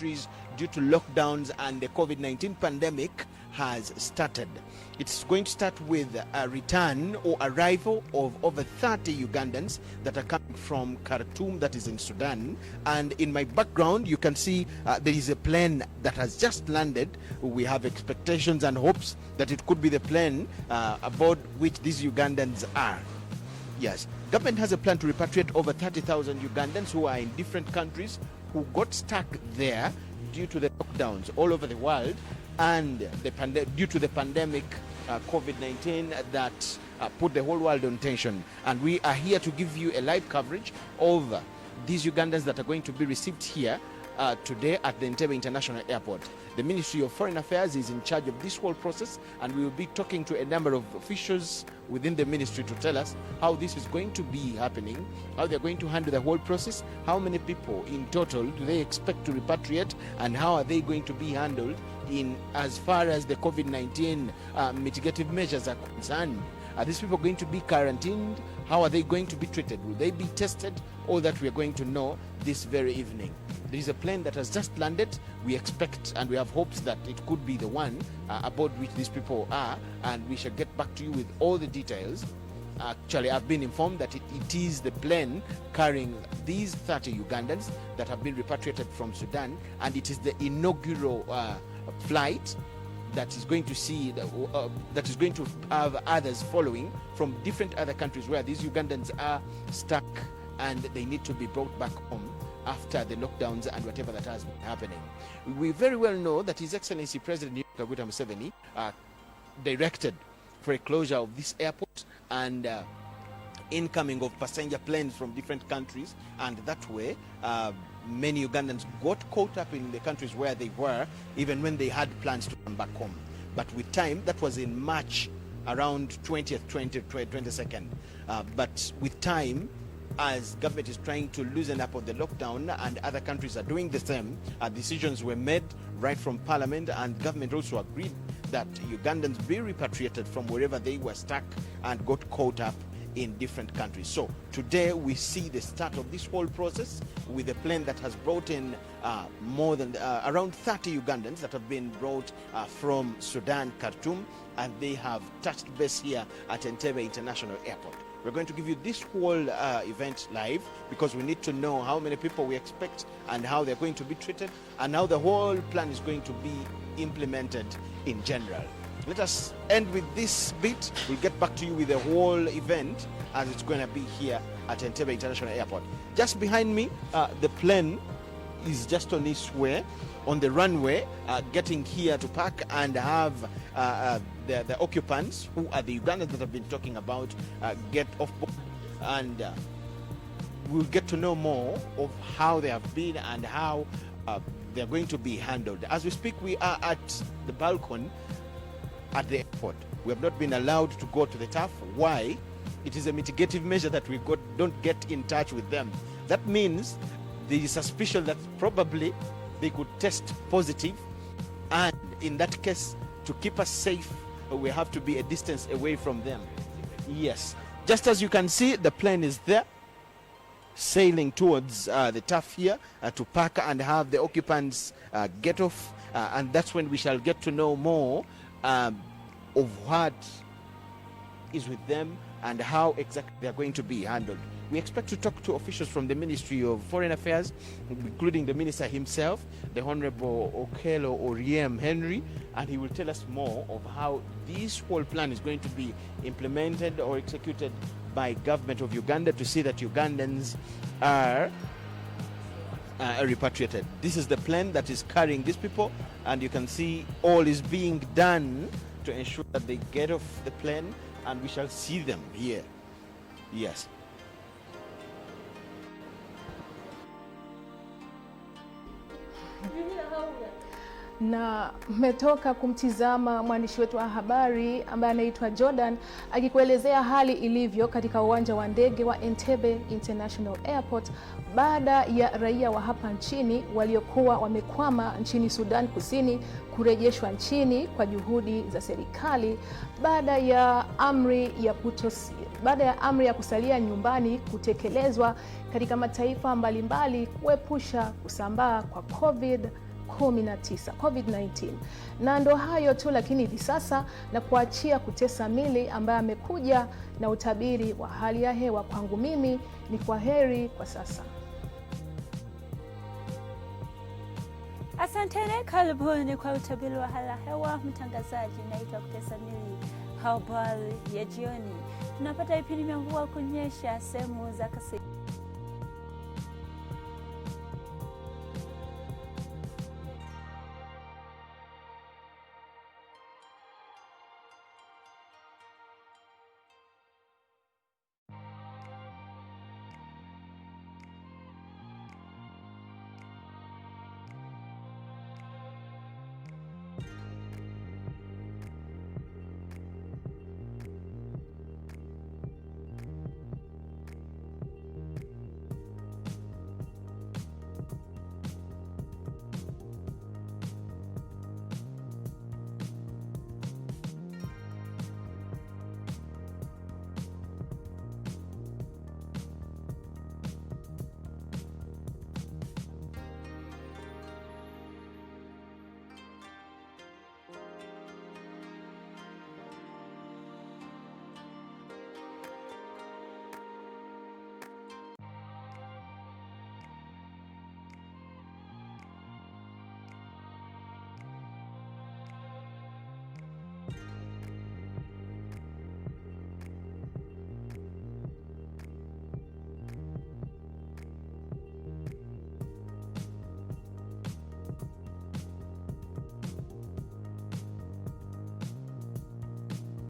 countries due to lockdowns and the COVID-19 pandemic has started. It's going to start with a return or arrival of over 30 Ugandans that are coming from Khartoum, that is in Sudan. And in my background, you can see there is a plane that has just landed. We have expectations and hopes that it could be the plane aboard which these Ugandans are. Yes, government has a plan to repatriate over 30,000 Ugandans who are in different countries who got stuck there due to the lockdowns all over the world and due to the pandemic COVID-19 that put the whole world on tension. And we are here to give you a live coverage of these Ugandans that are going to be received here today at the Entebbe International Airport. The Ministry of Foreign Affairs is in charge of this whole process, and we will be talking to a number of officials within the ministry to tell us how this is going to be happening, how they're going to handle the whole process, how many people in total do they expect to repatriate, and how are they going to be handled in as far as the COVID-19 mitigative measures are concerned. Are these people going to be quarantined? How are they going to be treated? Will they be tested? All that we are going to know this very evening. There is a plane that has just landed. We expect and we have hopes that it could be the one aboard which these people are, and we shall get back to you with all the details. Actually, I've been informed that it is the plane carrying these 30 Ugandans that have been repatriated from Sudan, and it is the inaugural flight that is going to see that is going to have others following from different other countries where these Ugandans are stuck and they need to be brought back home after the lockdowns and whatever that has been happening. We very well know that His Excellency President Mukunja Amooti Kadima directed for a closure of this airport and incoming of passenger planes from different countries, and that way many Ugandans got caught up in the countries where they were, even when they had plans to come back home. But with time, that was in March, around 20th, 22nd. But with time, as government is trying to loosen up on the lockdown and other countries are doing the same, decisions were made right from Parliament, and government also agreed that Ugandans be repatriated from wherever they were stuck and got caught up in different countries. So today we see the start of this whole process with a plane that has brought in more than around 30 Ugandans that have been brought from Sudan, Khartoum, and they have touched base here at Entebbe International Airport. We're going to give you this whole event live because we need to know how many people we expect and how they're going to be treated and how the whole plan is going to be implemented in general. Let us end with this bit. We'll get back to you with the whole event as it's going to be here at Entebbe International Airport. Just behind me, the plane is just on its way, on the runway, getting here to park and have the occupants, who are the Ugandans that I've been talking about, get off board. And we'll get to know more of how they have been and how they're going to be handled. As we speak, we are at the balcony at the airport. We have not been allowed to go to the turf. Why? It is a mitigative measure that we don't get in touch with them. That means there is suspicion that probably they could test positive, and in that case, to keep us safe, we have to be a distance away from them. Yes, just as you can see, the plane is there sailing towards the turf here to park and have the occupants get off, and that's when we shall get to know more of what is with them and how exactly they are going to be handled. We expect to talk to officials from the Ministry of Foreign Affairs, including the Minister himself, the Honorable Okello Oriem Henry, and he will tell us more of how this whole plan is going to be implemented or executed by government of Uganda to see that Ugandans are repatriated. This is the plane that is carrying these people, and you can see all is being done to ensure that they get off the plane, and we shall see them here. Yes. Na mmetoka kumtizama mwandishi wetu wa habari ambaye anaitwa Jordan akikuelezea hali ilivyo katika uwanja wa ndege wa Entebbe International Airport baada ya raia wa hapa nchini waliokuwa wamekwama nchini Sudan Kusini kurejeshwa nchini kwa juhudi za serikali baada ya amri ya kusalia nyumbani kutekelezwa katika mataifa mbalimbali kuepusha kusambaa kwa COVID-19. 19 COVID-19. Na ndo hayo tu, lakini hivi sasa na kuachia Kutesa Mili ambaye amekuja na utabiri wa hali ya hewa. Kwangu mimi ni kwaheri kwa sasa. Asanteni, karibuni kwa utabiri wa hali ya hewa. Mtangazaji naitwa Kutesa Mili. Habari ya jioni. Tunapata vipindi vya mvua kunyesha sehemu za kasi.